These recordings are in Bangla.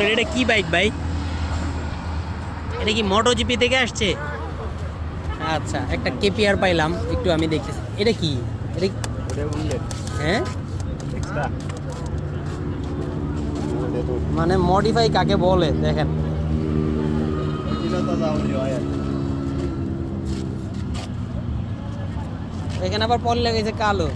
করেন। এটা কি বাইক ভাই? এটা কি মোটো জিপি থেকে আসছে? আচ্ছা, একটা কেপিআর পাইলাম, একটু আমি দেখতেছি। এটা কি? এটা হ্যাঁ, মানে মডিফাই কাকে বলে দেখেন। এখানে আবার পল লেগেছে কালো।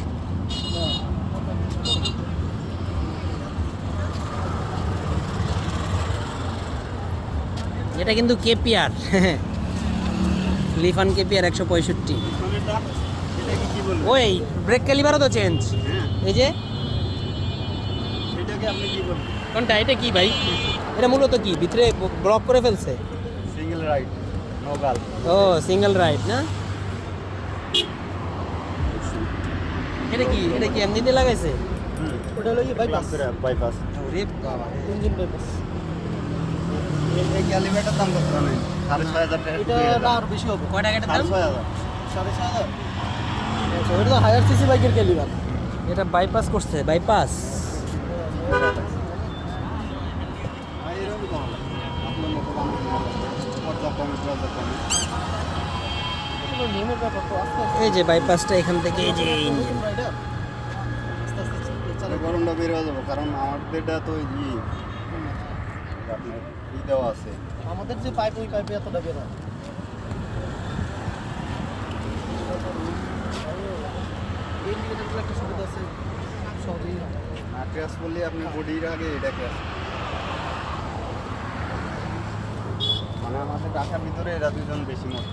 এটা কিন্তু কেপিআর, লিফান কেপিআর 165। ওই ব্রেক ক্যালিপারও তো চেঞ্জ। এই যে কোনটা, এটা কি ভাই? এটা মূলত কি ভিতরে ব্লক করে ফেলছে? সিঙ্গেল রাইড নো গাল। ও সিঙ্গেল রাইড না? এটা কি, এটা কি এমনিতে লাগাইছে? ওটা হলো বাইপাস। বাইপাস ওরে বাবা, ইঞ্জিন বাইপাস। এই ক্যালিপারটার দাম কত জানেন? 6,500 টাকা। এটা না আর বেশি হবে। কয় টাকা এটার দাম? 6,500। 6,500। আচ্ছা, এটা তো হায়ার সিসি বাইকের ক্যালিবার। এটা বাইপাস করছে, বাইপাস। এরকম কম আপনার মতো পর্যা কমে এগুলো নিয়মের ব্যাপার তো, আস্তে আস্তে এই যে বাইপাসটা এখান থেকে, এই যে ইঞ্জিন। রাইডার আস্তে আস্তে চালাবে। গরমটা বের হয়ে যাবো কারণ আমাদেরটা তো আপনার দেওয়া আছে। আমাদের যে পাইপ, ওই পাইপে এতটা বের হয়। এই ইন্ডিকেটারগুলো একটা সুবিধা আছে, সবই আর ক্র্যাশ করলে আপনি বডির আগে এটা ক্র্যাশ, মানে আমাদের ঢাকার ভিতরে এরা দুজন বেশি মতো।